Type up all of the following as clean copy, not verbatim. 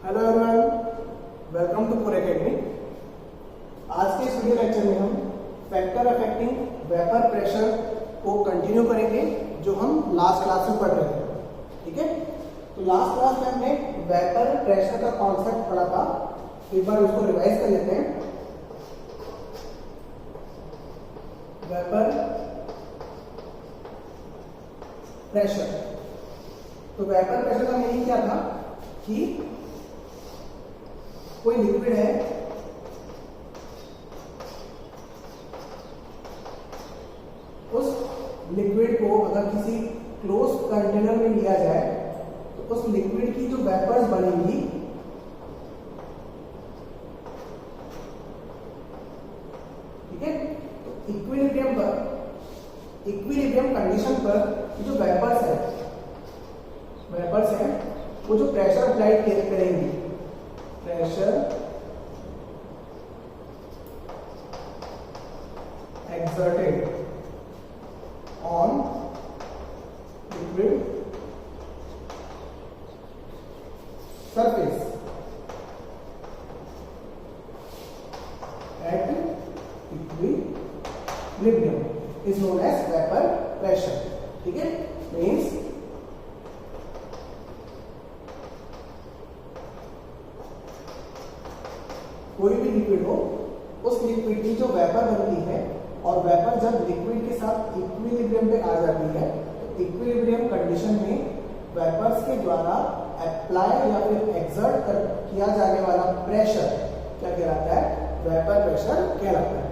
Hello everyone, welcome to पूरे academy. आज के इस वीडियो लेक्चर में हम फैक्टर अफेक्टिंग वेपर प्रेशर को कंटिन्यू करेंगे जो हम लास्ट क्लास में पढ़ रहे थे। ठीक है, तो लास्ट क्लास में हमने वेपर प्रेशर का कॉन्सेप्ट पढ़ा था। एक बार उसको रिवाइज कर लेते हैं। वेपर प्रेशर, तो वेपर प्रेशर का मीनिंग क्या था कि कोई लिक्विड है, उस लिक्विड को अगर किसी क्लोज कंटेनर में लिया जाए तो उस लिक्विड की जो वेपर्स बनेंगी ठीक है, तो इक्विलिब्रियम कंडीशन पर जो वेपर्स है वो जो प्रेशर अप्लाइड करेंगी, pressure exerted on liquid surface at equilibrium is known as vapor pressure। ठीक है, मीन्स कोई भी लिक्विड हो, उस लिक्विड की जो वेपर बनती है और वेपर जब लिक्विड के साथ इक्विलिब्रियम पे आ जाती है तो इक्विलिब्रियम कंडीशन में वेपर्स के द्वारा अप्लाई या फिर एक्सर्ट किया जाने वाला प्रेशर क्या कहलाता है? वेपर प्रेशर कहलाता है।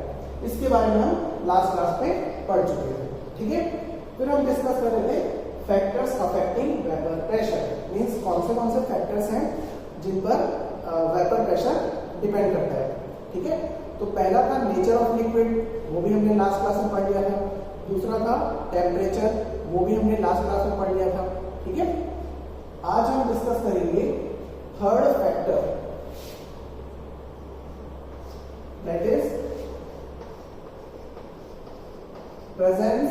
इसके बारे में हम लास्ट क्लास में पढ़ चुके हैं। ठीक है, फिर हम डिस्कस कर रहे थे factors affecting vapour pressure, means कौन से फैक्टर्स हैं जिन पर वेपर प्रेशर डिपेंड करता है। ठीक है, तो पहला था नेचर ऑफ लिक्विड, वो भी हमने लास्ट क्लास में पढ़ लिया था। दूसरा था टेम्परेचर, वो भी हमने लास्ट क्लास में पढ़ लिया था। ठीक है, आज हम डिस्कस करेंगे third factor, that is presence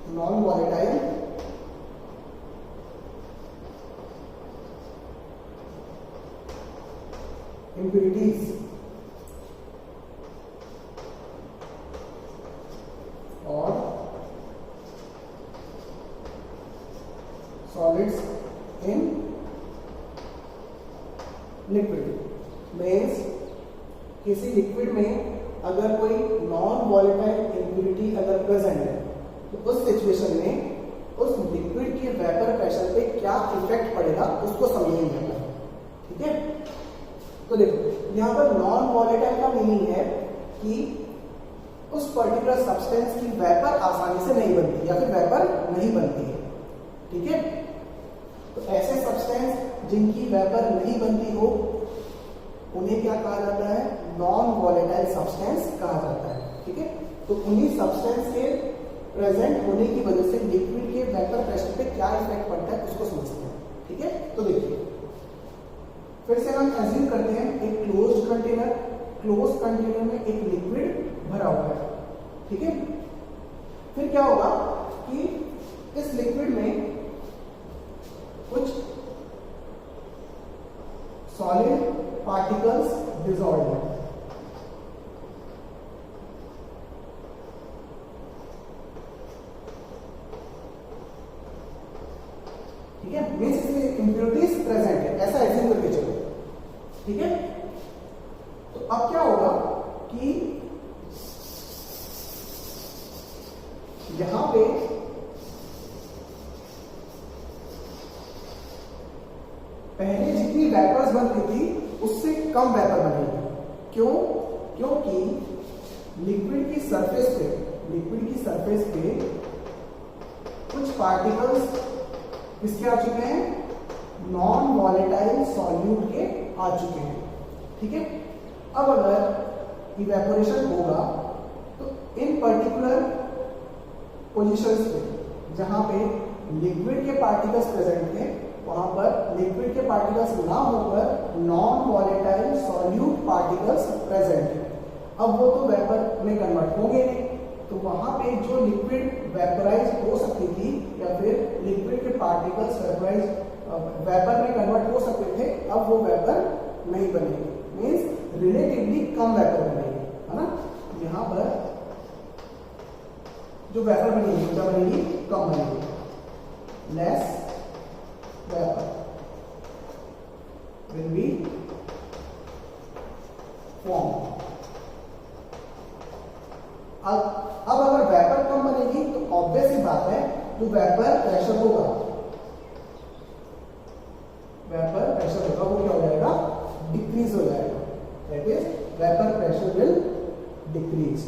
non volatile impurities और सॉलिड्स इन लिक्विड। मीन्स किसी लिक्विड में अगर कोई नॉन वॉलेटाइल इम्प्यूरिटी अगर प्रेजेंट है तो उस सिचुएशन में उस लिक्विड के वेपर प्रेशर पे क्या इफेक्ट पड़ेगा उसको समझेंगे। ठीक है, तो देखो यहाँ पर नॉन वॉलेटाइल का मीनिंग है कि उस पर्टिकुलर सब्सटेंस की वेपर आसानी से नहीं बनती या फिर वेपर नहीं बनती है। ठीक है, तो ऐसे सब्सटेंस जिनकी वेपर नहीं बनती हो उन्हें क्या कहा जाता है? नॉन वॉलेटाइल सब्सटेंस कहा जाता है। ठीक है, तो उन्हीं सब्सटेंस के प्रेजेंट होने की वजह से लिक्विड के वेपर प्रेशर पे क्या इफेक्ट पड़ता है उसको समझते हैं। ठीक है, तो देखिए फिर से हम एज्यूम करते हैं एक क्लोज कंटेनर में एक लिक्विड भरा हुआ है। ठीक है, फिर क्या होगा कि इस लिक्विड में कुछ सॉलिड पार्टिकल्स डिसॉल्व है। ठीक है, मींस इसमें इंप्योरिटीज प्रेजेंट है, ऐसा एज्यूम करके चलो। ठीक है, तो अब क्या होगा कि यहां पे पहले जितनी वेपर्स बन रही थी उससे कम वेपर बनेगी। क्यों? क्योंकि लिक्विड की सरफेस पे कुछ पार्टिकल्स किसके आ चुके हैं? नॉन वॉलेटाइल सॉल्यूट के आ चुके हैं। ठीक है, अब अगर इवेपोरेशन होगा तो इन पर्टिकुलर पोजीशंस पे जहां पे लिक्विड के पार्टिकल्स प्रेजेंट थे वहां पर लिक्विड के पार्टिकल्स ना होकर non volatile solute particles present है। अब वो तो वेपर में कन्वर्ट होंगे नहीं, तो वहां पे जो लिक्विड वेपराइज हो सकती थी या फिर लिक्विड के पार्टिकल्स वेपर में कन्वर्ट हो सकते थे, अब वो वेपर नहीं बनेगी, मीन्स रिलेटिवली कम वेपर बनेगी, है ना। यहाँ पर जो वेपर बनेगी क्या बनेगी, कम बनेगी, less vapour will be form. अब अगर वेपर कम बनेगी तो ऑब्वियस ही बात है जो वेपर प्रेशर होगा, वेपर प्रेशर होगा वो क्या हो जाएगा, डिक्रीज हो जाएगा, that is vapour pressure will decrease.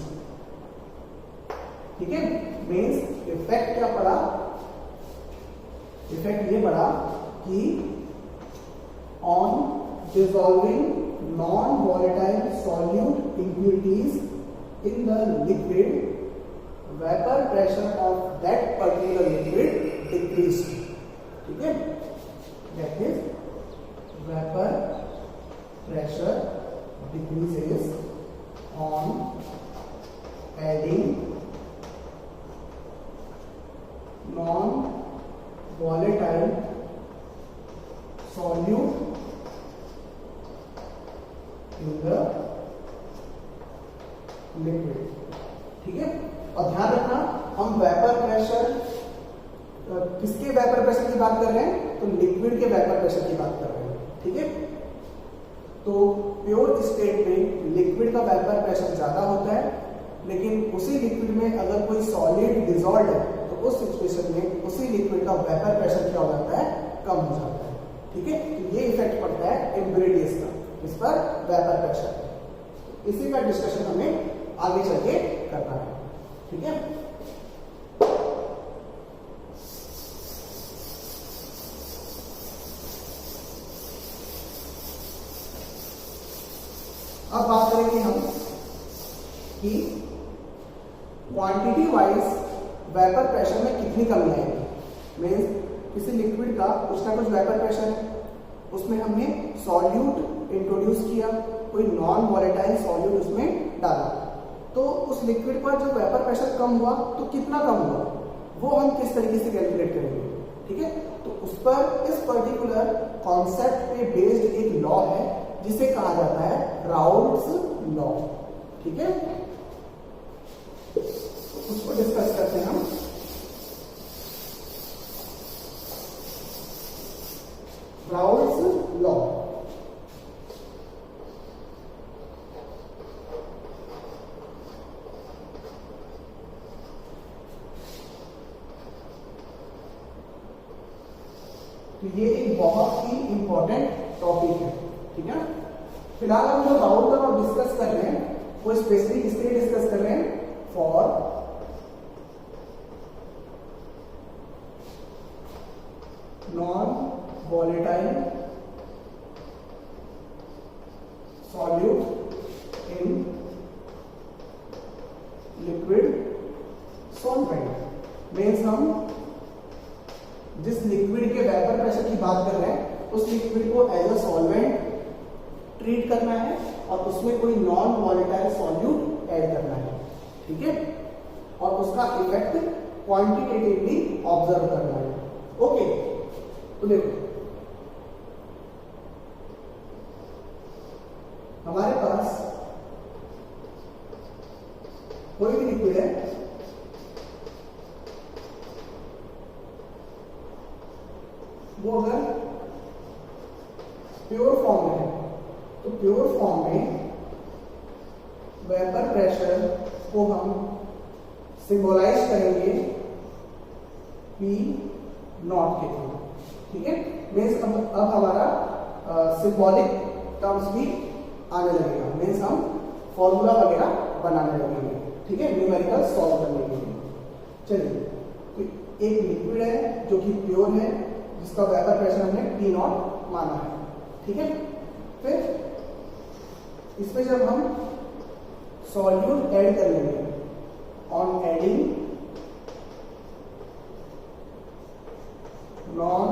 ठीक है, मीन्स इफेक्ट क्या पड़ा, इफेक्ट ये पड़ा कि on dissolving non volatile solute impurities in the liquid, vapor pressure of that particular liquid decreased. ठीक है, that is vapor pressure decreases on adding non volatile solute in the liquid. ठीक है, और ध्यान रखना हम वेपर प्रेशर, किसके vapour pressure की बात कर रहे हैं, तो लिक्विड के वेपर प्रेशर की बात कर रहे हैं। ठीक है, तो प्योर स्टेट में लिक्विड का वेपर प्रेशर ज्यादा होता है, लेकिन उसी लिक्विड में अगर कोई सॉलिड डिसॉल्व है तो उस सिचुएशन में उसी लिक्विड का वेपर प्रेशर क्या हो जाता है, कम हो जाता है। ठीक है, तो ये इफेक्ट पड़ता है इम्प्यूरिटीज का, इस पर वेपर प्रेशर। इसी का डिस्कशन हमें आगे चल के करना है। ठीक है, अब बात करेंगे हम कि क्वांटिटी वाइज वेपर प्रेशर में कितनी कमी आएगी। मीन्स किसी लिक्विड का कुछ ना कुछ वेपर प्रेशर है, उसमें हमने सॉल्यूट इंट्रोड्यूस किया, कोई नॉन वॉलेटाइल सॉल्यूट उसमें डाला, तो उस लिक्विड पर जो वेपर प्रेशर कम हुआ तो कितना कम हुआ, वो हम किस तरीके से कैलकुलेट करेंगे। ठीक है, तो उस पर इस पर्टिकुलर कॉन्सेप्ट पे बेस्ड एक लॉ है जिसे कहा जाता है राउल्ट्स लॉ। ठीक है, उसको डिस्कस करते हैं हम। राउल्ट्स लॉ, तो ये एक बहुत ही इंपॉर्टेंट टॉपिक है। ठीक है, फिलहाल हम जो राउल्ट लॉ डिस्कस कर रहे हैं वो स्पेशली किसके लिए डिस्कस कर रहे हैं, for non volatile solute in liquid solvent. Means हम जिस लिक्विड के वेपर प्रेशर की बात कर रहे हैं उस लिक्विड को एज अ सॉल्वेंट ट्रीट करना है और उसमें कोई नॉन वॉलेटाइल सॉल्यूट ऐड करना है। ठीक है, और उसका इफेक्ट क्वांटिटेटिवली ऑब्जर्व करना है। ओके, तो देखो हमारे पास कोई भी लिक्विड है, वो अगर प्योर फॉर्म में है तो प्योर फॉर्म में वेपर प्रेशर को हम सिंबलाइज करेंगे P नॉट के थ्रू। ठीक है, मीन्स अब हमारा सिंबॉलिक टर्म्स भी आने लगेगा, मीन्स हम फॉर्मूला वगैरह बनाने लगेंगे। ठीक है, न्यूमेरिकल सॉल्व करने के लिए। चलिए, तो एक लिक्विड है जो कि प्योर है, जिसका वेपर प्रेशर हमने P नॉट माना है। ठीक है, फिर इसमें जब हम सॉल्यूट ऐड कर लेंगे, on adding non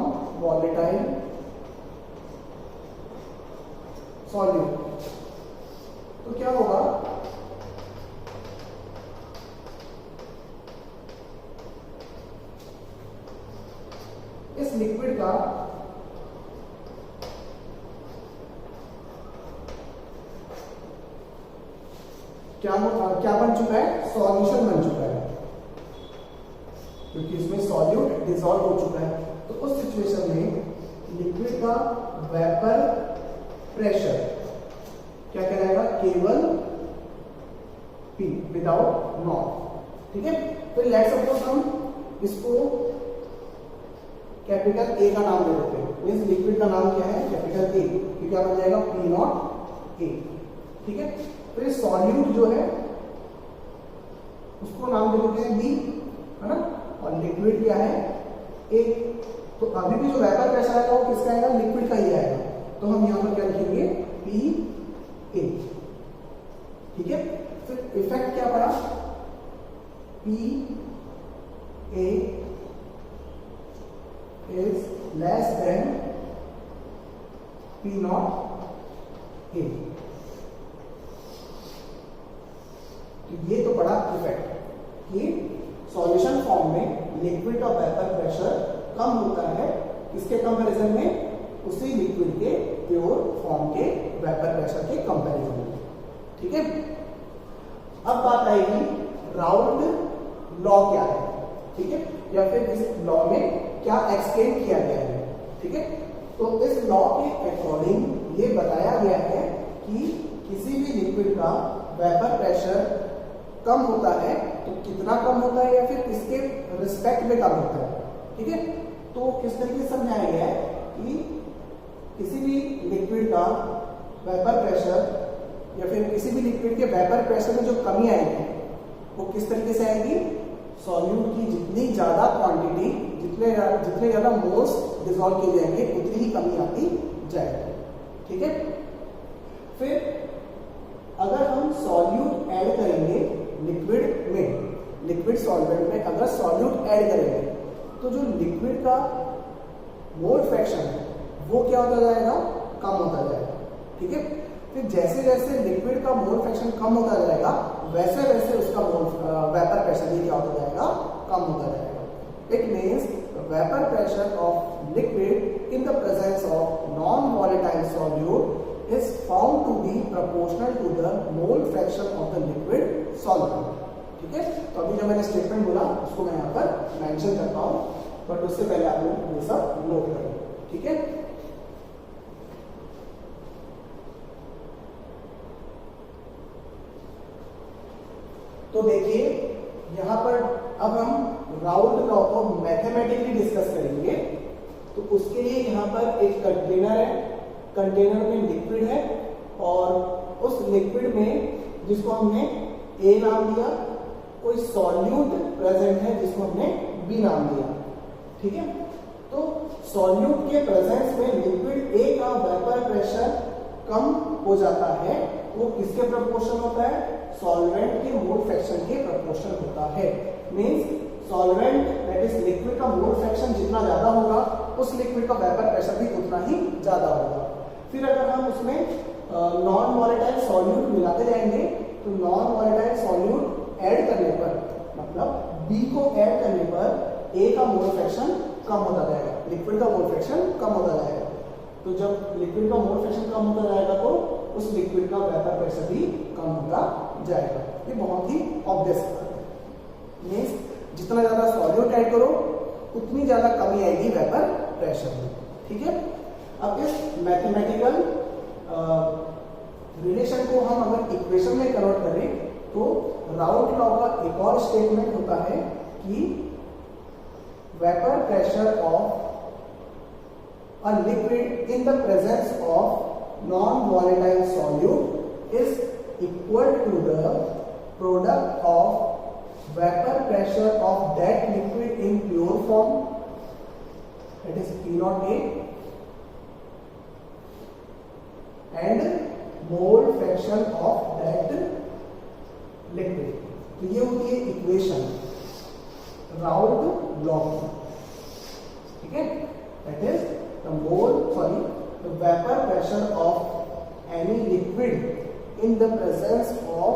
volatile solute. तो क्या होगा, इस लिक्विड का क्या बन चुका है, सॉल्यूशन बन चुका है, क्योंकि इसमें सॉल्यूट डिसॉल्व हो चुका है। तो उस सिचुएशन में लिक्विड का वेपर प्रेशर क्या कहलाएगा, केवल P विदाउट नॉट। ठीक है, तो लेट्स सपोज हम इसको कैपिटल A का नाम दे देते हैं, मींस लिक्विड का नाम क्या है, कैपिटल A, तो क्या बन जाएगा P नॉट A। ठीक है, तो ये सॉल्यूट जो है उसको नाम दे देते हैं B, है ना, और लिक्विड क्या है A। तो अभी भी जो वेपर प्रेशर आएगा वो किसका आएगा, लिक्विड का ही आएगा। तो हम यहां पर क्या लिखेंगे, P A। ठीक है, फिर इफेक्ट क्या पड़ा, P A is less than P naught A। तो ये तो बड़ा इफेक्ट कि सॉल्यूशन फॉर्म में लिक्विड का वेपर प्रेशर कम होता है, किसके कंपैरिजन में, उसी लिक्विड के प्योर फॉर्म के वेपर प्रेशर के कंपैरिजन में। ठीक है, अब बात आएगी राउल्ट लॉ क्या है। ठीक है, या फिर इस लॉ में क्या एक्सप्लेन किया गया है। ठीक है, तो इस लॉ के अकॉर्डिंग ये बताया गया है कि किसी भी लिक्विड का वेपर प्रेशर कम होता है तो कितना कम होता है, या फिर किसके रिस्पेक्ट में कम होता है। ठीक है, तो किस तरीके से समझाया गया है कि किसी भी लिक्विड का वेपर प्रेशर या फिर किसी भी लिक्विड के वेपर प्रेशर में जो कमी आएगी वो किस तरीके से आएगी, सॉल्यूट की जितनी ज्यादा क्वांटिटी, जितने ज्यादा मोल्स डिसॉल्व किए जाएंगे उतनी ही कमी आती जाएगी। ठीक है, फिर अगर हम सॉल्यूट ऐड करेंगे लिक्विड में, लिक्विड सॉल्वेंट में अगर सॉल्यूट ऐड करेंगे तो जो लिक्विड का मोल फ्रैक्शन है वो क्या होता जाएगा, कम होता जाएगा। ठीक है, फिर जैसे जैसे लिक्विड का मोल फ्रैक्शन कम होता जाएगा वैसे वैसे उसका वेपर प्रेशर भी क्या होता जाएगा, कम होता जाएगा। It means vapour pressure of liquid in the presence of non volatile solute is found to be proportional to the mole fraction of the liquid solvent. ठीक है, तो अभी जो मैंने स्टेटमेंट बोला उसको मैं यहाँ पर मेंशन करता हूँ, बट उससे पहले आप लोग ये सब नोट करें। ठीक है, तो देखिए यहां पर अब हम राउल्ट लॉ को मैथमेटिकली डिस्कस करेंगे। तो उसके लिए यहां पर एक कंटेनर है, कंटेनर में लिक्विड है और उस लिक्विड में जिसको हमने ए नाम दिया, कोई सॉल्यूट प्रेजेंट है जिसको हमने बी नाम दिया। ठीक है, तो सॉल्यूट के प्रेजेंस में लिक्विड ए का वेपर प्रेशर कम हो जाता है, वो किसके प्रोपोर्शन होता है, सॉल्वेंट के मोल फ्रैक्शन के प्रोपोर्शन होता है। Means solvent that is liquid का मोल फ्रैक्शन जितना ज्यादा होगा उस लिक्विड का वेपर प्रेशर भी उतना ही ज्यादा होगा। फिर अगर हम उसमें नॉन वॉलेटाइल सॉल्यूट मिलाते जाएंगे तो नॉन वॉलेटाइल सॉल्यूट ऐड करने पर, मतलब बी को ऐड करने पर ए का मोल फ्रैक्शन कम होता जाएगा, लिक्विड का मोल फ्रैक्शन कम होता जाएगा। तो जब लिक्विड का मोल फ्रैक्शन कम होता जाएगा तो उस लिक्विड का वेपर प्रेशर भी कम होता जाएगा। ये बहुत ही ऑब्वियस बात है। मींस जितना ज्यादा सॉल्यूट ऐड करो उतनी ज्यादा कमी आएगी वेपर प्रेशर में। ठीक है, अब इस मैथमेटिकल रिलेशन को हम अगर इक्वेशन में कन्वर्ट करें तो राउल्ट लॉ का एक और स्टेटमेंट होता है कि vapour pressure of a liquid in the presence of non-volatile solute is equal to the product of vapor pressure of that liquid in pure form, that is P naught A, and mole fraction of that liquid। तो ये होती है equation Raoult law की। ठीक है, that is the vapor pressure of any liquid in the presence of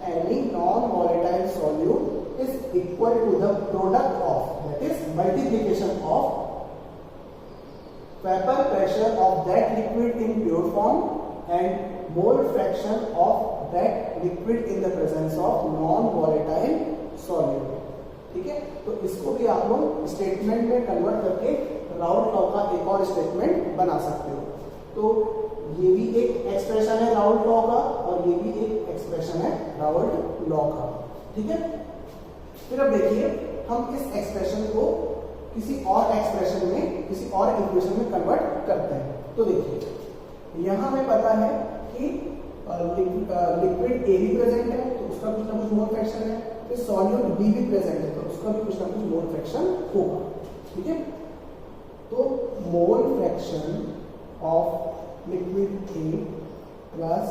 any non-volatile solute is equal to the product of, that is multiplication of vapor pressure of that liquid in pure form and mole fraction of that liquid in the presence of non-volatile solute. ठीक है, तो इसको भी आप लोग statement में convert करके Raoult law का एक और स्टेटमेंट बना सकते हो। तो ये भी एक एक्सप्रेशन है राउल्ट लॉ का और ये भी एक एक्सप्रेशन है राउल्ट लॉ का। ठीक है, फिर अब देखिए हम इस एक्सप्रेशन को किसी और एक्सप्रेशन में, किसी और इक्वेशन में कन्वर्ट करते हैं। तो देखिए यहां हमें पता है कि लिक्विड ए भी प्रेजेंट है तो उसका कुछ ना कुछ मोल फ्रैक्शन है, फिर सॉल्यूट बी भी प्रेजेंट है तो उसका भी कुछ ना कुछ मोल फ्रैक्शन होगा। ठीक है, तो mole fraction of liquid A plus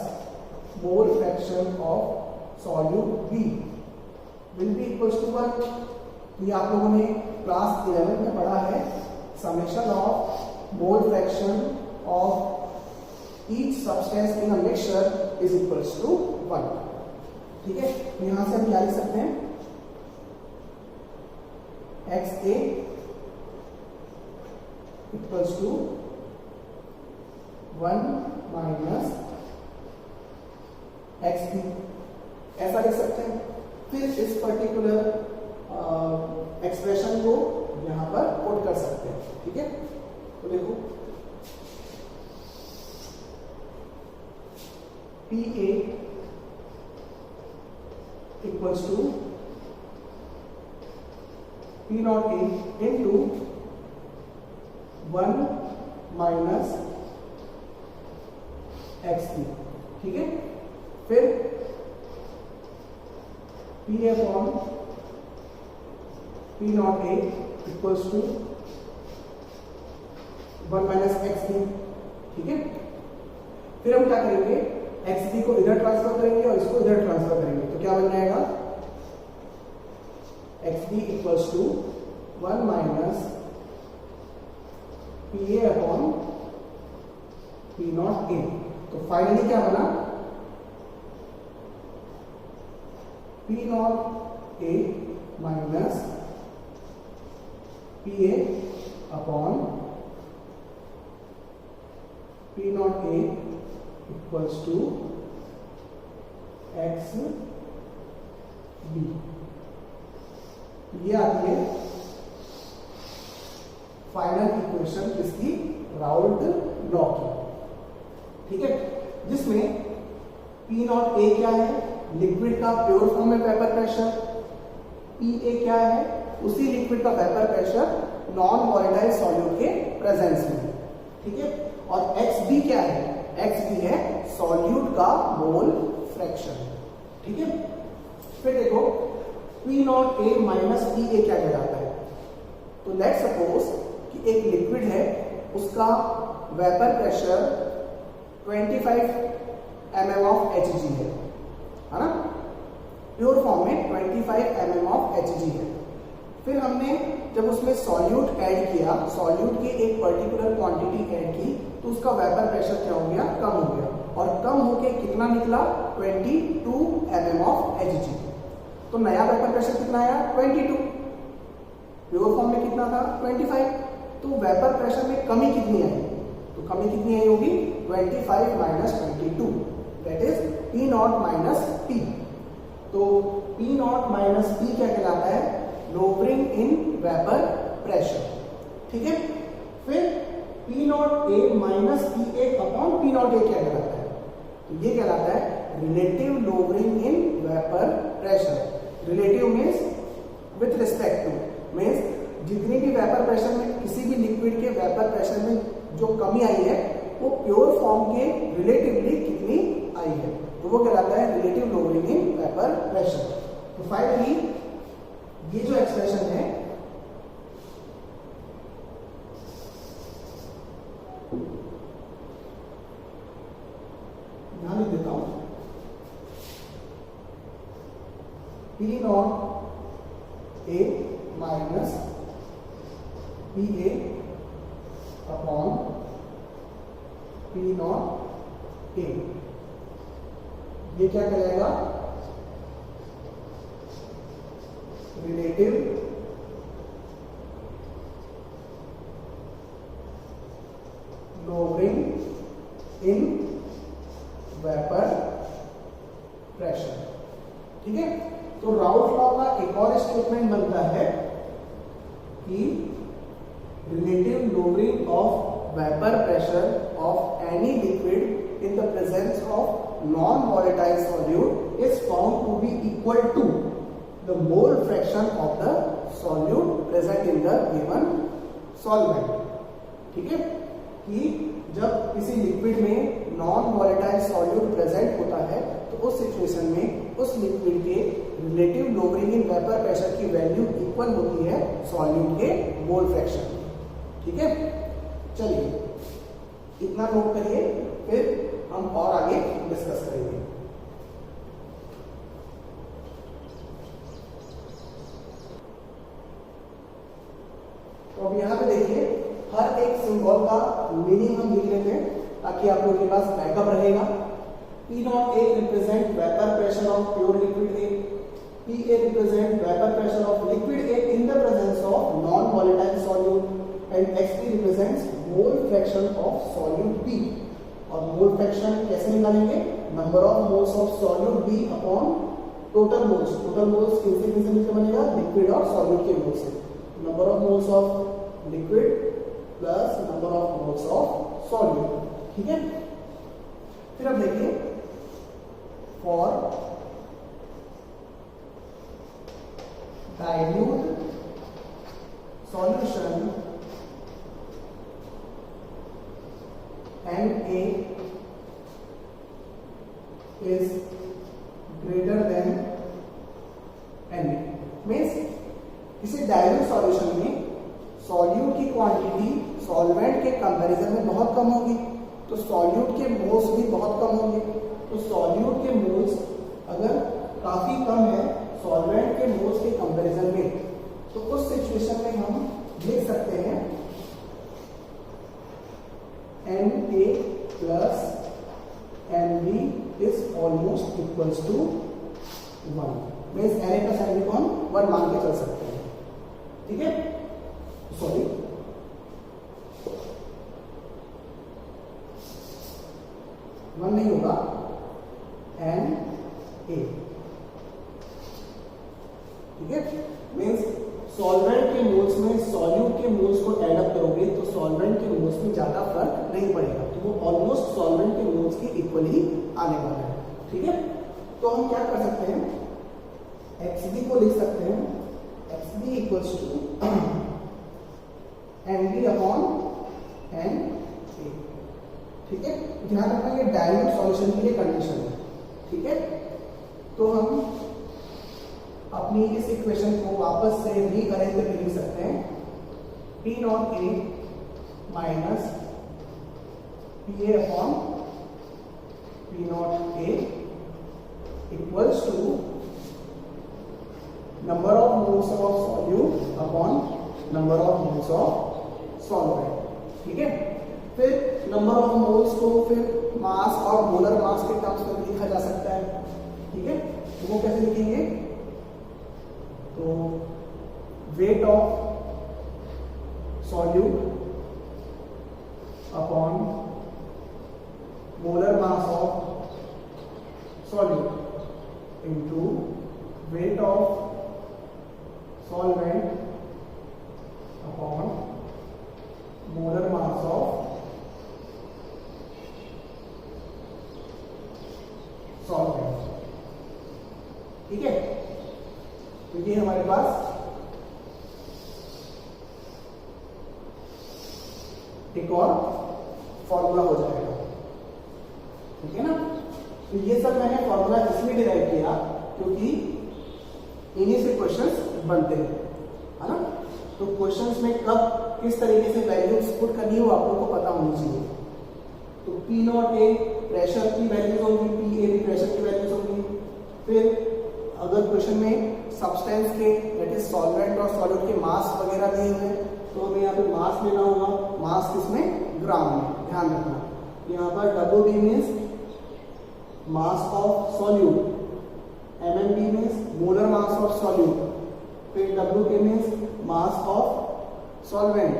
mole fraction of solute B will be equals to 1। ये आप लोगों ने क्लास 11 में पढ़ा है, summation of mole fraction of each substance in a mixture is equals to 1। ठीक है, यहां से हम क्या लिख सकते हैं, XA equals to 1 minus XB, ऐसा लिख सकते हैं। फिर इस पर्टिकुलर एक्सप्रेशन को यहां पर पुट कर सकते हैं। ठीक है, तो देखो PA equals to P naught A into 1 minus XP। ठीक है, फिर P upon P naught A equals to 1 minus XP। ठीक है, फिर हम क्या करेंगे, XB को इधर ट्रांसफर करेंगे और इसको इधर ट्रांसफर करेंगे तो क्या बन जाएगा, XB equals to 1 minus PA upon P not A। तो फाइनली क्या बना, P not A minus PA upon P not A equals to XB। ये आती है फाइनल इक्वेशन किसकी, राउल्ट लॉ की। ठीक है, जिसमें P नॉट A क्या है, लिक्विड का प्योर फॉर्म में वेपर प्रेशर, PA क्या है, उसी लिक्विड का vapour pressure non volatile solute के प्रेजेंस में। ठीक है, और XB क्या है, XB है सॉल्यूट का मोल फ्रैक्शन। ठीक है, फिर देखो P not A minus PA क्या कहलाता है, तो लेट्स सपोज कि एक लिक्विड है, उसका vapour pressure 25 mm of Hg है ना, प्योर फॉर्म में 25 mm ऑफ Hg है। फिर हमने जब उसमें सॉल्यूट ऐड किया, सॉल्यूट की एक पर्टिकुलर क्वांटिटी ऐड की तो उसका वेपर प्रेशर क्या हो गया, कम हो गया, और कम होके कितना निकला, 22 mm ऑफ Hg। तो नया वेपर प्रेशर कितना आया, 22, प्योर फॉर्म में कितना था, 25। तो वेपर प्रेशर में कमी कितनी आई, तो कमी कितनी आई होगी, 25 minus 22, that is P not minus P। तो P नॉट माइनस P क्या कहलाता है, लोअरिंग इन वेपर प्रेशर। ठीक है, फिर P not A minus PA upon P not A क्या कहलाता है, तो ये कहलाता है relative lowering in vapour pressure. Relative means with respect to, means जितनी भी वेपर प्रेशर में, किसी भी लिक्विड के वेपर प्रेशर में जो कमी आई है वो प्योर फॉर्म के रिलेटिवली कितनी आई है, तो वो कहलाता है relative lowering in vapour pressure. तो फाइनली ये जो एक्सप्रेशन है यहां लिख देता हूं, P not A minus PA upon P not a, ये क्या कहलाएगा, relative lowering in vapour pressure. ठीक है, तो राउथ लॉ का एक और स्टेटमेंट बनता है कि relative lowering of vapour pressure of any liquid in the presence of non volatile solute is found to be equal to the mole fraction of the solute present in the given solvent. ठीक है, कि जब किसी liquid में non volatile solute present होता है तो उस सिचुएशन में उस लिक्विड के relative lowering in vapour pressure की वैल्यू इक्वल होती है सॉल्यूट के मोल फ्रैक्शन। ठीक है, चलिए इतना नोट करिए, फिर हम और आगे डिस्कस करेंगे। तो अब यहाँ पे देखिए, हर एक सिंबल का मीनिंग हम लिख लेते हैं ताकि आप लोगों के पास बैकअप रहेगा। P not A represent vapour pressure of pure liquid A, PA represent vapour pressure of liquid A in the presence of non volatile solute, and XP represents mole fraction of solute B। और mole fraction कैसे निकालेंगे, number of moles of solute B upon total moles. Total moles किससे किससे मिलकर बनेगा, liquid और solute के मोल से। Number of moles of liquid plus number of moles of solute. ठीक है, फिर अब देखिए, for dilute solution Na is greater than Na, means किसी डाइल्यूट सॉल्यूशन में सॉल्यूट की क्वांटिटी सॉल्वेंट के कंपैरिजन में बहुत कम होगी, तो सॉल्यूट के मोल्स भी बहुत कम होंगे। तो सॉल्यूट के मोल्स अगर काफी कम है सॉल्वेंट के मोल्स के कंपैरिजन में, तो उस सिचुएशन में हम लिख सकते हैं Na plus Nb is almost equals to 1, means Na plus Nb को हम 1 मान के चल सकते हैं। ठीक है, सॉरी वन नहीं होगा, Na। ठीक है, मीन्स सॉल्वेंट के मोल्स में सॉल्यूट के मोल्स को ऐड अप करोगे तो सॉल्वेंट के मोल्स में ज्यादा फर्क नहीं पड़ेगा, तो वो ऑलमोस्ट सॉल्वेंट के मोल्स के इक्वल ही आने वाला है। ठीक है, तो हम क्या कर सकते हैं, XB को लिख सकते हैं XB equals to Nb upon Na। ठीक है, ध्यान रखना ये डाइल्यूट सॉल्यूशन के लिए कंडीशन है। ठीक है, तो हम अपनी इस इक्वेशन को वापस से रीअरेंज करके लिख सकते हैं, P not A minus PA upon P not A equals to number of moles of solute upon number of moles of solvent. ठीक है, फिर नंबर ऑफ मोल्स को फिर मास और मोलर मास के टर्म्स में लिखा जा सकता है। ठीक है, तो वो कैसे लिखेंगे, तो weight of solute upon molar mass of solute into weight of solvent upon molar mass of solvent. ठीक है, तो ये हमारे पास एक और फॉर्मूला हो जाएगा। ठीक है ना, तो ये सब मैंने फॉर्मूला इसलिए डिराइव किया क्योंकि इन्हीं से क्वेश्चंस बनते हैं, है ना। तो क्वेश्चंस में कब किस तरीके से वैल्यूज पुट करनी है वो आप लोगों को पता होनी चाहिए। तो P नॉट ए प्रेशर की वैल्यूज होंगी, PA भी प्रेशर की वैल्यूज होंगी। फिर अगर क्वेश्चन में सब्सटेंस के दैट इज सॉल्वेंट और सॉलिड के मास वगैरह दिए हुए हैं, तो हमें यहाँ पे मास लेना होगा। मास किसमें? ग्राम में, ध्यान रखना। यहाँ पर WB means mass of solute, MMB means molar mass of solute, फिर WK means mass of solvent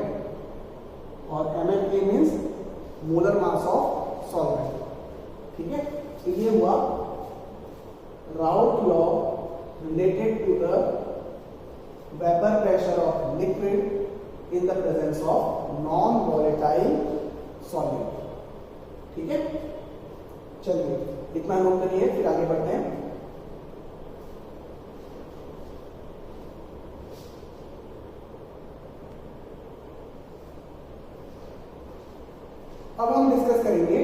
और MMK means molar mass of solvent. ठीक है, तो ये हुआ राउट law related to the vapor pressure of liquid in the presence of non-volatile solute। ठीक है, चलिए इतना नोट करिए, फिर आगे बढ़ते हैं। अब हम डिस्कस करेंगे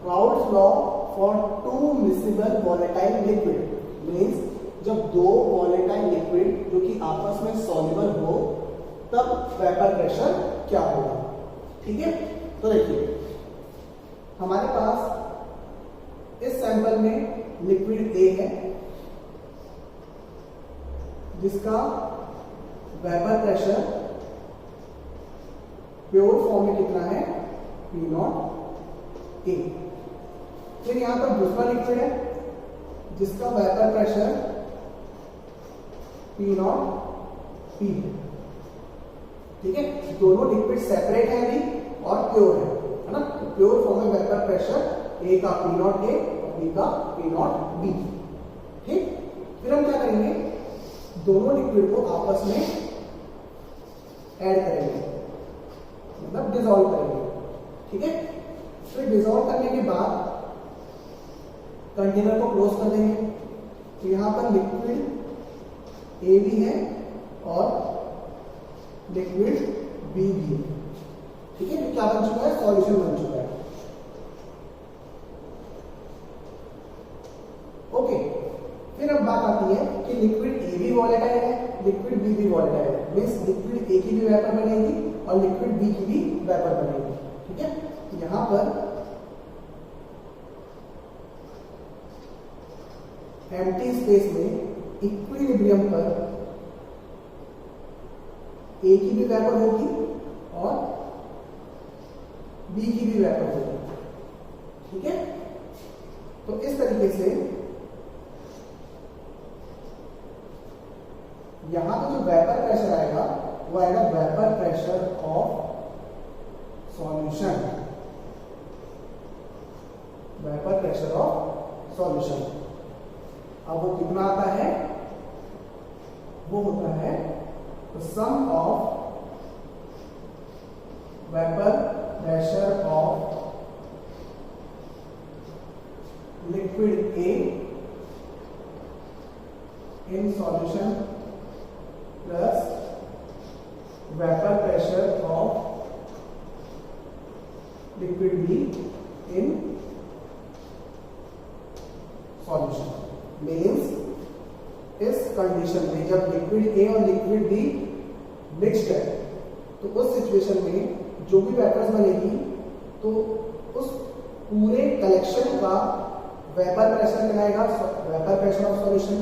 routes law for two miscible volatile liquid. Means जब दो वॉलेटाइल लिक्विड जो कि आपस में सॉल्युबल हो तब वेपर प्रेशर क्या होगा। ठीक है, तो देखिए हमारे पास इस सैंपल में लिक्विड A है जिसका वेपर प्रेशर प्योर फॉर्म में कितना है? P0A। फिर यहां पर दूसरा लिक्विड है जिसका वेपर प्रेशर P0P है। ठीक है, दोनों लिक्विड सेपरेट है अभी और प्योर है ना। तो प्योर फॉर्म में वेपर प्रेशर A का P0A और B का P0B। ठीक, फिर हम क्या करेंगे? दोनों लिक्विड को आपस में ऐड करेंगे, मतलब डिसॉल्व करेंगे। ठीक है, फिर डिसॉल्व करने के बाद कंटेनर को क्लोज कर देंगे। तो यहां पर लिक्विड A भी है और लिक्विड B भी है। ठीक है, तो क्या बन चुका है? सॉल्यूशन बन चुका है। ओके, फिर अब बात आती है कि लिक्विड A भी वॉलेटाइल है, लिक्विड B भी वॉलेटाइल है। मीन्स लिक्विड A की भी वेपर बनेगी और लिक्विड B की भी वेपर बनेगी। ठीक है, यहां पर एम्प्टी स्पेस में इक्विलिब्रियम पर A की भी वेपर होगी और B की भी वेपर होगी। ठीक है, तो इस तरीके से यहां पर जो वेपर प्रेशर आएगा वो आएगा vapour pressure of solution, vapour pressure of solution. अब वो कितना आता है? वो होता है sum of vapour pressure of liquid A in solution plus vapour pressure of liquid B in solution. Means इस कंडीशन में जब लिक्विड A और लिक्विड B मिक्स्ड है तो उस सिचुएशन में जो भी वेपर्स बनेगी तो उस पूरे कलेक्शन का वेपर प्रेशर कहलाएगा वेपर प्रेशर ऑफ सॉल्यूशन,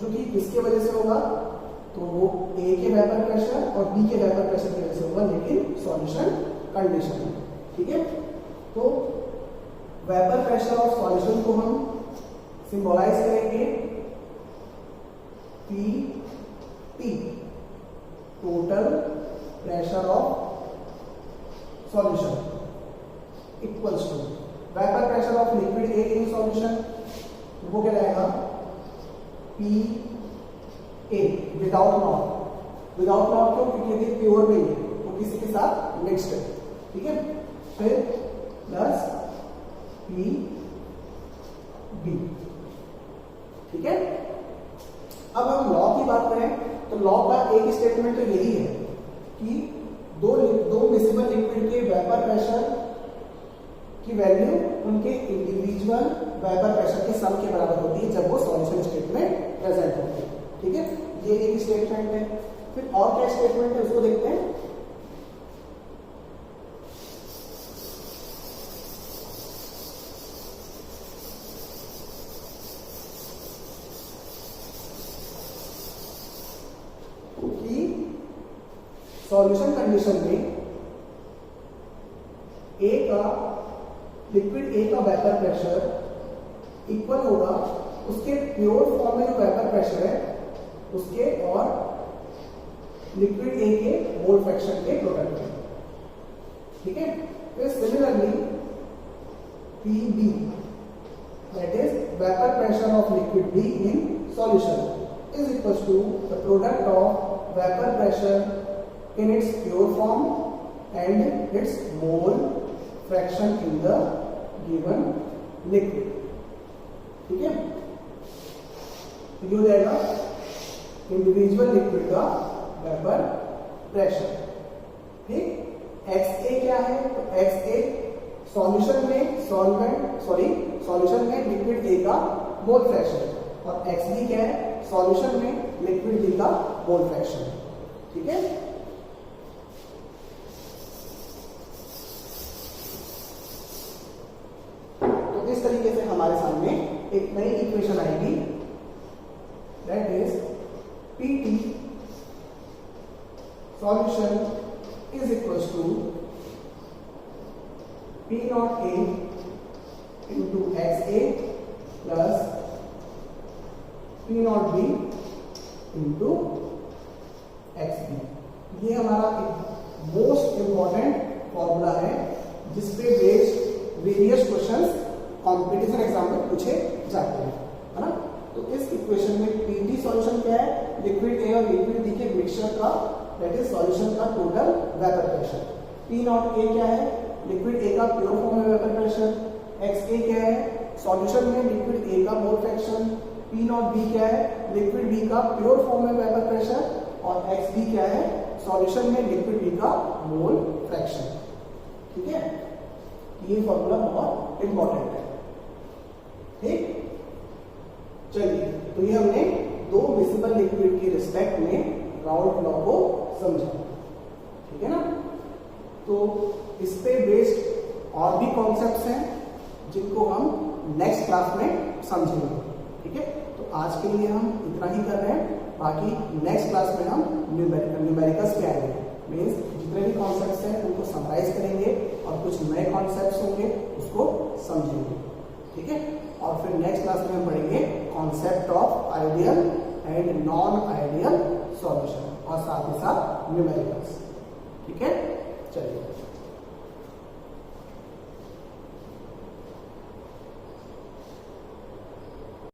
जो कि किसके वजह से होगा? तो वो A के वेपर प्रेशर और B के वेपर प्रेशर की वजह से होगा, लेकिन सॉल्यूशन कंडीशन में। ठीक है, तो वेपर प्रेशर ऑफ सॉल्यूशन को हम सिंबलाइज करेंगे P total pressure of solution equals to vapour pressure of liquid A in solution, वो क्या रहेगा? PA without not. Without not क्यों? क्योंकि ये प्योर नहीं है, वो किसी के साथ मिक्स्ड है। ठीक है, फिर प्लस PB। ठीक है, अब हम लॉ की बात करें तो लॉ का एक स्टेटमेंट तो यही है कि दो मिसिबल लिक्विड के वेपर प्रेशर की वैल्यू उनके इंडिविजुअल वेपर प्रेशर के सम के बराबर होती है जब वो सॉल्यूशन स्टेट में प्रेजेंट होते हैं। ठीक है, ये एक स्टेटमेंट है। फिर और क्या स्टेटमेंट है उसको देखते हैं। सॉल्यूशन कंडीशन में लिक्विड ए का वेपर प्रेशर इक्वल होगा उसके प्योर फॉर्म में जो वेपर प्रेशर है उसके और लिक्विड ए के मोल फ्रैक्शन के प्रोडक्ट में। ठीक है, फिर similarly PB that is vapor pressure of liquid B in solution is equals to the product of vapor pressure in its pure form and its mole fraction in the given liquid। ठीक है, ये हो जाएगा individual liquid का vapour pressure. ठीक, XA क्या है? तो XA सॉल्यूशन में लिक्विड ए का मोल फ्रैक्शन और XB क्या है? सॉल्यूशन में लिक्विड बी का मोल फ्रैक्शन। ठीक है, तो इस तरीके से हमारे सामने एक नई इक्वेशन आएगी, that is PT solution is equals to P not A into XA plus P nought B into XB। ये हमारा एक मोस्ट इंपॉर्टेंट फॉर्मूला है जिसपे based various questions competition exam में पूछे जाते हैं, है ना। तो इस इक्वेशन में PT सॉल्यूशन क्या है? लिक्विड ए और लिक्विड बी के मिक्सचर का, दैट इज सॉल्यूशन का total vapour pressure. P not A क्या है? लिक्विड ए का प्योर फॉर्म में वेपर प्रेशर। XA क्या है? सॉल्यूशन में लिक्विड ए का mole fraction. P nought B क्या है? लिक्विड बी का प्योर फॉर्म में वेपर प्रेशर। और XB क्या है? सॉल्यूशन में लिक्विड बी का मोल फ्रैक्शन। ठीक है, ये फॉर्मूला बहुत इंपॉर्टेंट है। ठीक, चलिए, तो ये हमने दो मिसिबल लिक्विड की रिस्पेक्ट में राउल्ट लॉ को समझा। ठीक है ना, तो इस पे बेस्ड और भी कॉन्सेप्ट्स हैं जिनको हम नेक्स्ट क्लास में समझेंगे। ठीक है, तो आज के लिए हम इतना ही कर रहे हैं, बाकी नेक्स्ट क्लास में हम न्यूमेरिकल्स पे आएंगे। मीन्स जितने भी कॉन्सेप्ट्स हैं उनको समराइज करेंगे और कुछ नए कॉन्सेप्ट्स होंगे उसको समझेंगे। ठीक है, और फिर नेक्स्ट क्लास में हम पढ़ेंगे concept of ideal and non ideal solution और साथ ही साथ न्यूमेरिकल्स। ठीक है, चलिए।